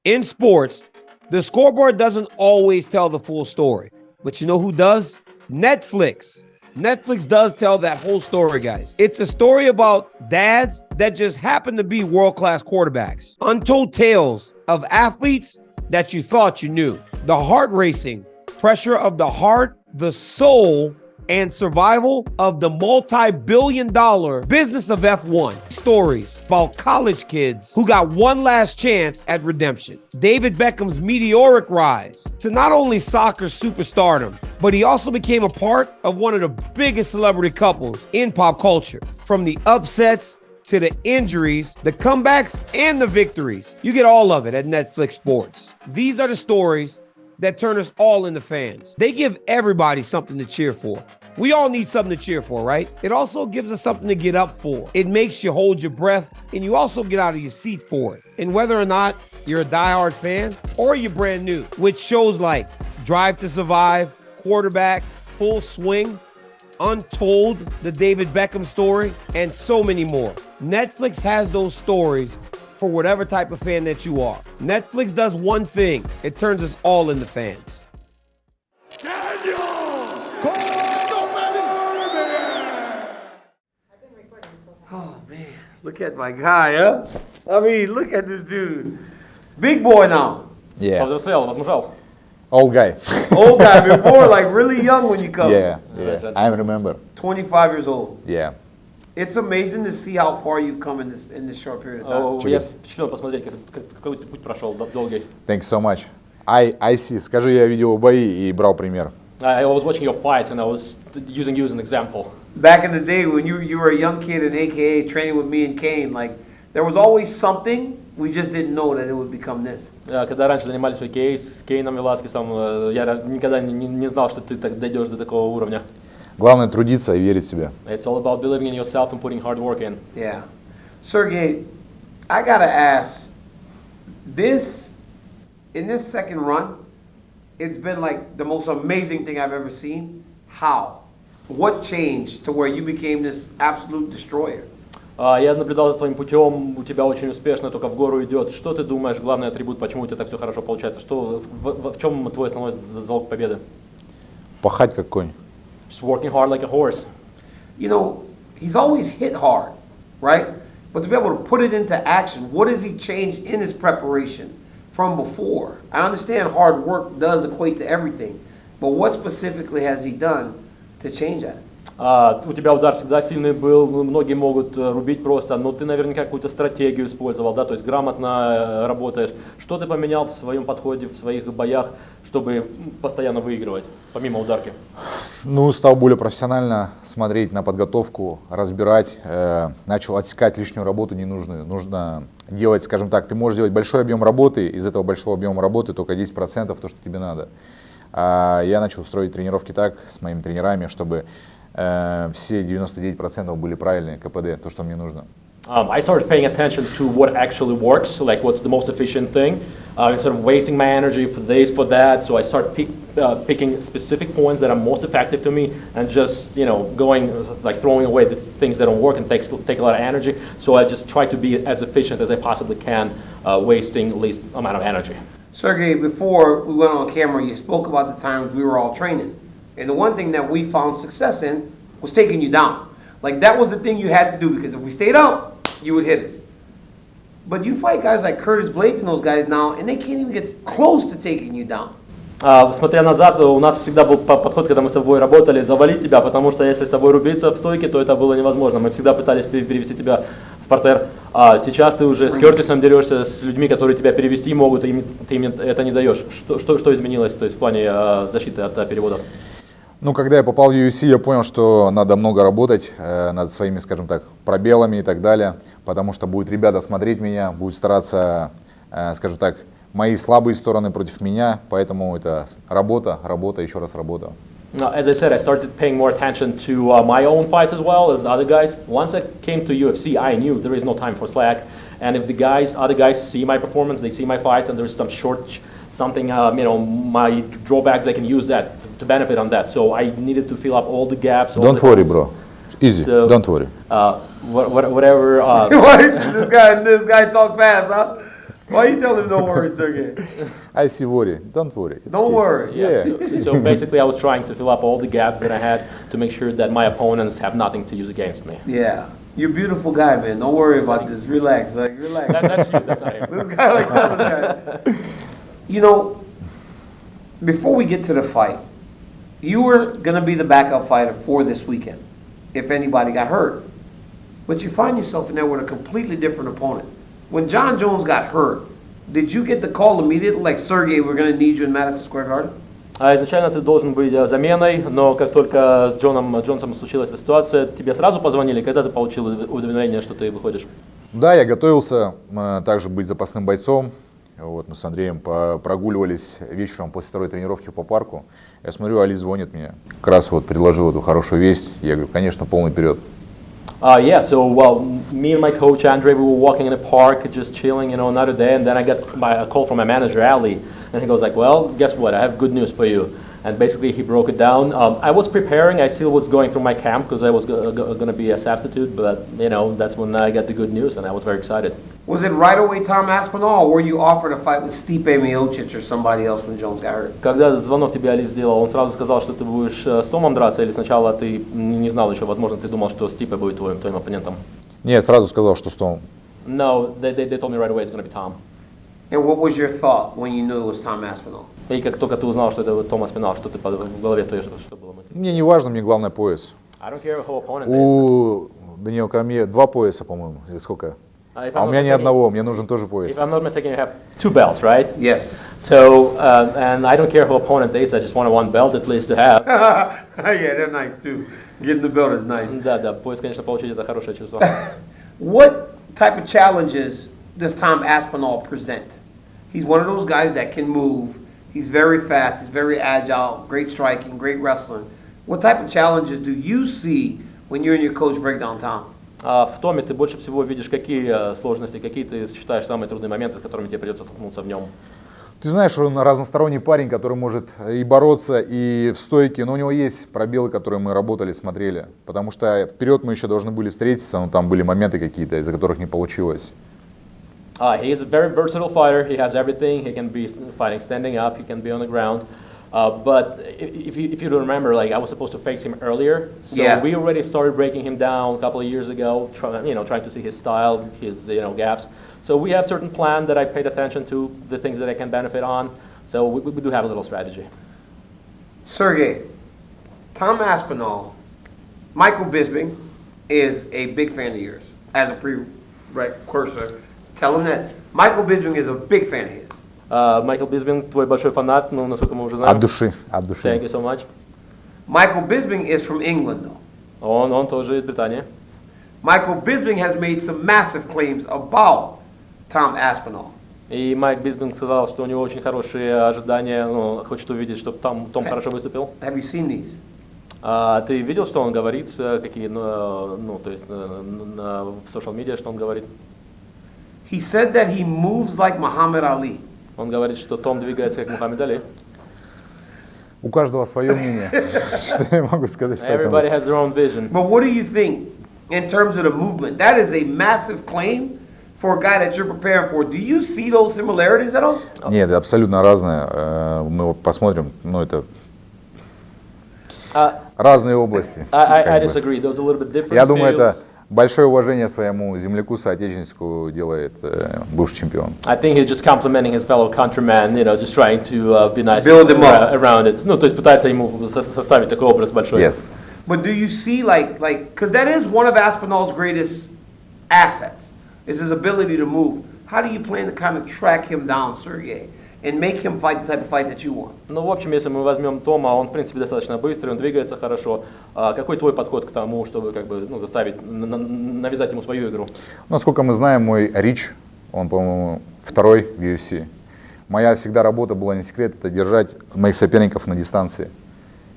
In sports, the scoreboard doesn't always tell the full story. But you know who does? Netflix. Netflix does tell that whole story, guys. It's a story about dads that just happen to be world-class quarterbacks. Untold tales of athletes that you thought you knew. The heart racing, pressure of the heart, the soul, and survival of the multi-billion-dollar business of F1. Stories about college kids who got one last chance at redemption. David Beckham's meteoric rise to not only soccer superstardom, but he also became a part of one of the biggest celebrity couples in pop culture. From the upsets to the injuries, the comebacks, and the victories. You get all of it at Netflix Sports. These are the stories that turn us all into fans. They give everybody something to cheer for. We all need something to cheer for, right? It also gives us something to get up for. It makes you hold your breath, and you also get out of your seat for it. And whether or not you're a diehard fan or you're brand new, with shows like Drive to Survive, Quarterback, Full Swing, Untold, the David Beckham story, and so many more. Netflix has those stories for whatever type of fan that you are. Netflix does one thing. It turns us all into fans. Oh, man. Look at my guy, huh? I mean, look at this dude. Big boy now. Yeah. Возмужал. Old guy. Old guy before, like really young when you come. Yeah. I remember. 25 years old. Yeah. It's amazing to see how far you've come in this short period of time. Я впечатлен посмотреть, какой ты путь прошел долгий. Thanks so much. I see. Скажи, я видел бои и брал пример. I was watching your fights and I was using you as an example. Back in the day when you were a young kid in AKA training with me and Kane, like there was always something, we just didn't know that it would become this. Когда раньше занимались в AKA с Кейном Веласкесом, я никогда не знал, что ты дойдешь до такого уровня. Главное трудиться и верить в себя. It's all about believing in yourself and putting hard work in. Yeah. Sergey, I gotta ask, in this second run, it's been like the most amazing thing I've ever seen. How? What changed to where you became this absolute destroyer? Я наблюдал за твоим путем, у тебя очень успешно, только в гору идет. Что ты думаешь, главный атрибут, почему у тебя так все хорошо получается? В чем твой основной залог победы? Пахать как конь. Just working hard like a horse. You know, he's always hit hard, right? But to be able to put it into action, what has he changed in his preparation from before? I understand hard work does equate to everything, but what specifically has he done to change that? У тебя удар всегда сильный был, многие могут рубить просто, но ты наверняка какую-то стратегию использовал, да, то есть грамотно работаешь. Что ты поменял в своем подходе, в своих боях, чтобы постоянно выигрывать, помимо ударки? Ну, стал более профессионально смотреть на подготовку, разбирать, начал отсекать лишнюю работу ненужную. Нужно делать, скажем так, ты можешь делать большой объем работы, из этого большого объема работы только 10% то, что тебе надо. Я начал строить тренировки так с моими тренерами, чтобы все 99% были правильные, КПД, то, что мне нужно. I started paying attention to what actually works, like what's the most efficient thing, instead of wasting my energy for this, for that. So I started picking specific points that are most effective to me, and just going like throwing away the things that don't work and take a lot of energy. So I just try to be as efficient as I possibly can, wasting least amount of energy. Sergey, before we went on camera, you spoke about the times we were all training. And the one thing that we found success in was taking you down. Like that was the thing you had to do, because if we stayed up, you would hit us. But you fight guys like Curtis Blades and those guys now, and they can't even get close to taking you down. Смотря назад, у нас всегда был подход, когда мы с тобой работали, завалить тебя, потому что если с тобой рубиться в стойке, то это было невозможно. Мы всегда пытались перевести тебя в партер. А сейчас ты уже с Кертисом дерешься, с людьми, которые тебя перевести могут, и ты им это не даешь. Что изменилось, то есть в плане защиты от переводов? Ну, когда я попал в UFC, я понял, что надо много работать над своими, скажем так, пробелами и так далее, потому что будут ребята смотреть меня, будут стараться, скажем так, мои слабые стороны против меня, поэтому это работа, еще раз работа. As I said, I started paying more attention to my own fights as well as other guys. Once I came to UFC, I knew there is no time for slack, and if other guys see my performance, they see my fights, and there's some my drawbacks, they can use that to benefit on that. So I needed to fill up all the gaps. Don't worry, bro. Easy. So, don't worry. Whatever. This guy talk fast, huh? Why you tell him don't worry, Sergey? I see worry. Don't worry. It's Don't okay. worry. Yeah. So basically, I was trying to fill up all the gaps that I had to make sure that my opponents have nothing to use against me. Yeah. You're a beautiful guy, man. Don't worry about this. Relax. Like, relax. That's you. That's not him. This guy, like, tell this guy. You know, before we get to the fight, you were going to be the backup fighter for this weekend if anybody got hurt. But you find yourself in there with a completely different opponent. When Jon Jones got hurt, did you get the call immediately, like, Sergey, we're going to need you in Madison Square Garden? Изначально ты должен быть заменой, но как только с Джоном Джонсом случилась эта ситуация, тебе сразу позвонили, когда ты получил уведомление, что ты выходишь? Да, я готовился также быть запасным бойцом. Вот, мы с Андреем прогуливались вечером после второй тренировки по парку. Я смотрю, Али звонит мне. Как раз вот предложил эту хорошую весть. Я говорю, конечно, полный вперед. Yeah, so well, me and my coach Andre, we were walking in the park, just chilling, another day, and then I got a call from my manager Ali, and he goes like, "Well, guess what? I have good news for you." And basically, he broke it down. I was preparing. I still was going through my camp because I was going to be a substitute, but that's when I got the good news, and I was very excited. Was it right away Tom Aspinall, or were you offered a fight with Stipe Miocic or somebody else when Jones got hurt? Когда звонок тебе Али сделал, он сразу сказал, что ты будешь с Томом драться, или сначала ты не знал еще, возможно, ты думал, что Стипе будет твоим оппонентом? Не, сразу сказал, что с Томом. No, they told me right away it's going to be Tom. And what was your thought when you knew it was Tom Aspinall? И как только ты узнал, что это Том Аспинал, что ты в голове твоей, что было мысли? Мне не важно, мне главное пояс. I don't care who opponent is. У Даниэла Cormier 2 пояса, по-моему, или сколько? А у меня ни одного, мне нужен тоже пояс. If I'm not mistaken, you have 2 belts, right? Yes. So, and I don't care who opponent is, I just want 1 belt at least to have. Yeah, they're nice too. Getting the belt is nice. Да, пояс, конечно, получить это хорошее чувство. What type of challenges does Tom Aspinall present? He's one of those guys that can move. He's very fast. He's very agile. Great striking. Great wrestling. What type of challenges do you see when you and your coach break down Tom? В Томе ты больше всего видишь какие сложности, какие ты считаешь самые трудные моменты, с которыми тебе придется столкнуться в нем? Ты знаешь, он разносторонний парень, который может и бороться, и в стойке, но у него есть пробелы, которые мы работали, смотрели. Потому что вперед мы еще должны были встретиться, но там были моменты какие-то, из-за которых не получилось. He is a very versatile fighter. He has everything. He can be fighting standing up. He can be on the ground. But if you don't remember, like I was supposed to face him earlier, so we already started breaking him down a couple of years ago, trying to see his style, his gaps. So we have certain plan that I paid attention to, the things that I can benefit on. So we do have a little strategy. Sergey, Tom Aspinall, Michael Bisping is a big fan of yours as a precursor. Tell him that Michael Bisping is a big fan of his. Майкл Бисбинг, твой большой фанат, насколько мы уже знаем. От души, от души. Thank you so much. Michael Bisping is from England, though. Он тоже из Британии. Michael Bisping has made some massive claims about Tom Aspinall. И Майк Бисбинг сказал, что у него очень хорошие ожидания, хочет увидеть, чтобы Том хорошо выступил. Have you seen these? Ты видел, что он говорит, какие, то есть в social media, что он говорит? He said that he moves like Muhammad Ali. Он говорит, что Том двигается как Мухаммед Али. У каждого свое мнение. Что я могу сказать? Everybody has their own vision. But what do you think in terms of the movement? That is a massive claim for a guy that you're preparing for. Do you see those similarities at all? Нет, это абсолютно разное. Мы посмотрим, это разные области. I disagree. Those are a little bit different. Я думаю, это большое уважение своему земляку, соотечественнику делает бывший чемпион. I think he's just complimenting his fellow countryman, just trying to be nice Build him up. Around it. То есть пытается ему составить такой образ большой. Yes. But do you see because that is one of Aspinall's greatest assets, is his ability to move. How do you plan to kind of track him down, Sergey, and make him fight the type of fight that you want? В общем, если мы возьмем Тома, он в принципе достаточно быстрый, он двигается хорошо. Какой твой подход к тому, чтобы заставить, навязать ему свою игру? Насколько мы знаем, мой рич, он, по-моему, второй в UFC. Моя всегда работа была, не секрет, это держать моих соперников на дистанции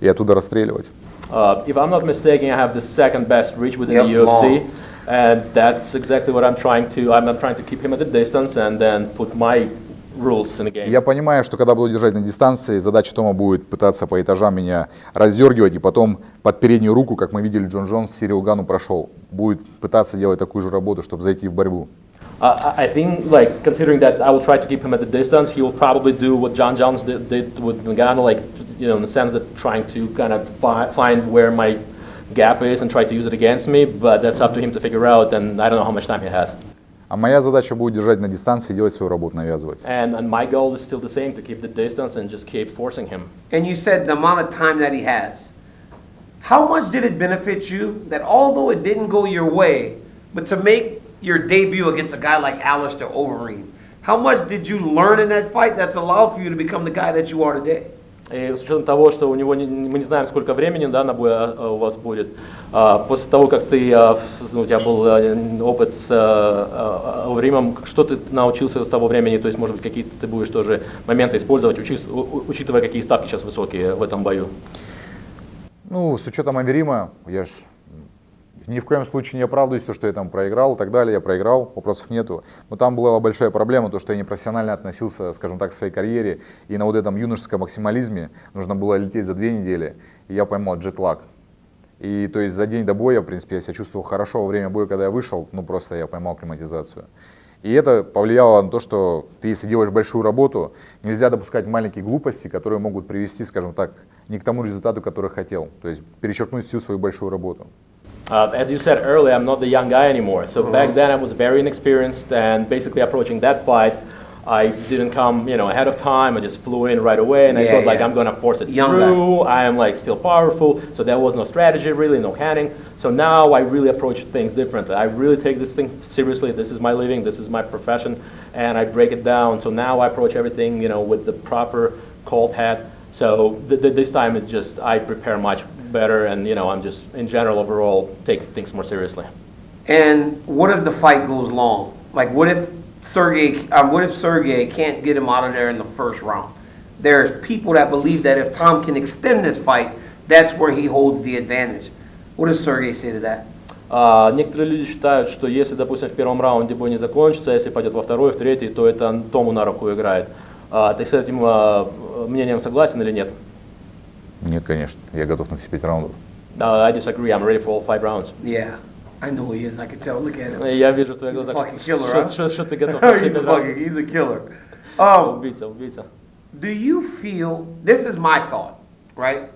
и оттуда расстреливать. If I'm not mistaken, I have the second best reach within the UFC, and that's exactly what I'm trying to keep him at a distance and then put my rules in the game. Я понимаю, что когда буду держать на дистанции, задача Тома будет пытаться по этажам меня раздергивать и потом под переднюю руку, как мы видели, Джон Джонс Сирил Гану прошел, будет пытаться делать такую же работу, чтобы зайти в борьбу. I think, like, considering that I will try to keep him at the distance, he will probably do what Jon Jones did with Ngannou, like, you know, in the sense that trying to kind of find where my gap is and try to use it against me, but that's up to him to figure out, and I don't know how much time he has. А моя задача будет держать на дистанции и делать свою работу, навязывать. And my goal is still the same, to keep the distance and just keep forcing him. And you said the amount of time that he has. How much did it benefit you that although it didn't go your way, but to make your debut against a guy like Alistair Overeem, how much did you learn in that fight that's allowed for you to become the guy that you are today? И с учетом того, что у него мы не знаем, сколько времени, да, на бой у вас будет, после того, как ты, у тебя был опыт с Overeemом, что ты научился с того времени, то есть, может быть, какие-то ты будешь тоже моменты использовать, учитывая, какие ставки сейчас высокие в этом бою? Ну, с учетом Overeema, я ж ни в коем случае не оправдываюсь, то, что я там проиграл и так далее, я проиграл, вопросов нету. Но там была большая проблема, то, что я непрофессионально относился, скажем так, к своей карьере, и на вот этом юношеском максимализме нужно было лететь за 2 недели, и я поймал джетлаг. И то есть за день до боя, в принципе, я себя чувствовал хорошо, во время боя, когда я вышел, ну просто я поймал акклиматизацию. И это повлияло на то, что ты, если делаешь большую работу, нельзя допускать маленькие глупости, которые могут привести, скажем так, не к тому результату, который хотел. То есть перечеркнуть всю свою большую работу. As you said earlier, I'm not the young guy anymore. So back then I was very inexperienced, and basically approaching that fight, I didn't come, you know, ahead of time. I just flew in right away, and I thought like I'm gonna force it through. I am like still powerful, so there was no strategy really, no canning. So now I really approach things differently. I really take this thing seriously. This is my living, this is my profession, and I break it down. So now I approach everything, you know, with the proper cold head. So this time it's just I prepare much better, and you know I'm just in general overall take things more seriously. And what if the fight goes long? Like what if Sergey can't get him out of there in the first round? There's people that believe that if Tom can extend this fight, that's where he holds the advantage. What does Sergey say to that? Некоторые люди считают, что если, допустим, в первом раунде бой не закончится, если пойдет во второй, в третий, то это Тому на руку играет. Ты с этим мнением согласен или нет? Нет, конечно. Я готов на все 5 раундов. I disagree. I'm ready for all 5 rounds. Yeah, I know he is. I can tell. Look at him. Я вижу в твоих He's a глазах, fucking killer, что ты готов на все 5 раундов. He's a killer. Убийца. Do you feel, this is my thought, right?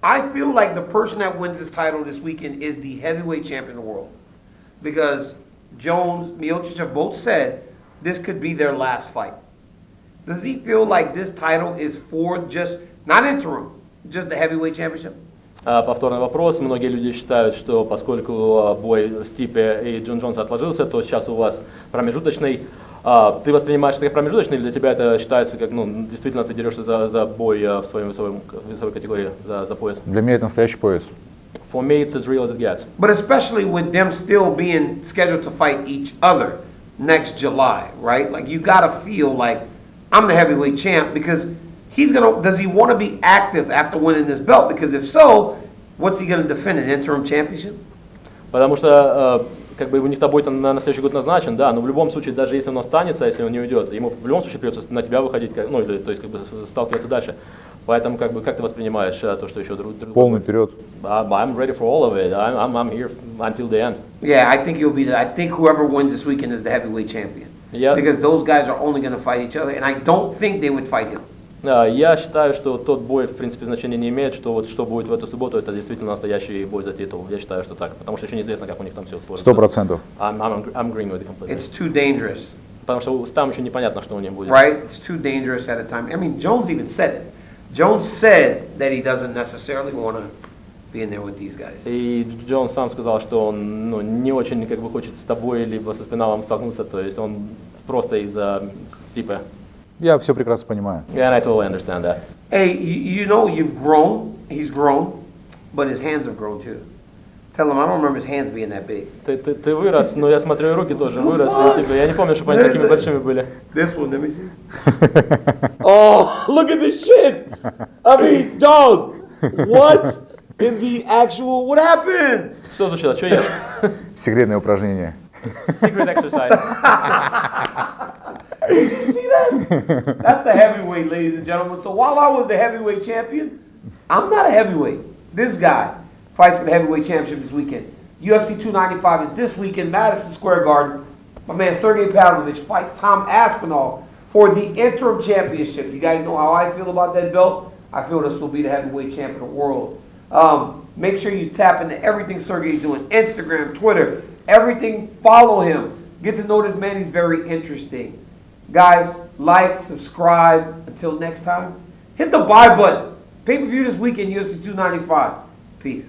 I feel like the person that wins this title this weekend is the heavyweight champion of the world. Because Jones, Miocic have both said this could be their last fight. Does he feel like this title is for just, not interim, just the heavyweight championship? Повторный вопрос. Многие люди считают, что поскольку бой Стипе и Джон Джонс отложился, то сейчас у вас промежуточный. Ты воспринимаешь это как промежуточный, или для тебя это считается как, ну, действительно ты дерешься за бой в своей весовой категории, за пояс? Для меня это настоящий пояс. For me, it's as real as it gets. But especially with them still being scheduled to fight each other next July, right? Like you gotta feel like I'm the heavyweight champ, because does he want to be active after winning this belt? Because if so, what's he going to defend, an interim championship? Потому что как бы у них бой на следующий год назначен, да, но в любом случае, даже если он останется, если он не уйдет, ему в любом случае придется на тебя выходить, ну, или, то есть, как бы сталкиваться дальше. Поэтому, как бы, как ты воспринимаешь то, что еще Полный вперед. I'm ready for all of it. I'm here until the end. Yeah, I think I think whoever wins this weekend is the heavyweight champion. Yeah. Because those guys are only going to fight each other, and I don't think they would fight him. Я считаю, что тот бой, в принципе, значения не имеет, что вот что будет в эту субботу, это действительно настоящий бой за титул. Я считаю, что так, потому что еще неизвестно, как у них там все сложится. 100%. I'm agreeing with you completely. It's too dangerous. Потому что там еще непонятно, что у них будет. Right? It's too dangerous at a time. I mean, Jones even said it. Jones said that he doesn't necessarily want to be in there with these guys. И Джон сам сказал, что он не очень как бы хочет с тобой либо со Спиналом столкнуться, то есть он просто из-за Стипа. Я все прекрасно понимаю. And I totally understand that. Hey, you know you've grown. He's grown, but his hands have grown too. Tell him I don't remember his hands being that big. Ты вырос, но я смотрю, и руки тоже выросли. Типа, я не помню, чтобы они такими большими были. This one, let me see. Oh, look at this shit! I mean, dog, what in the actual, what happened? Что случилось? Что ешь? Секретное упражнение. Secret exercise. Did you see that? That's the heavyweight, ladies and gentlemen. So while I was the heavyweight champion, I'm not a heavyweight. This guy fights for the heavyweight championship this weekend. UFC 295 is this weekend, Madison Square Garden. My man Sergei Pavlovich fights Tom Aspinall for the interim championship. You guys know how I feel about that belt. I feel this will be the heavyweight champion of the world. Make sure you tap into everything Sergey's doing. Instagram, Twitter, everything. Follow him. Get to know this man. He's very interesting. Guys, like, subscribe. Until next time, hit the buy button. Pay-per-view this weekend, UFC 295. Peace.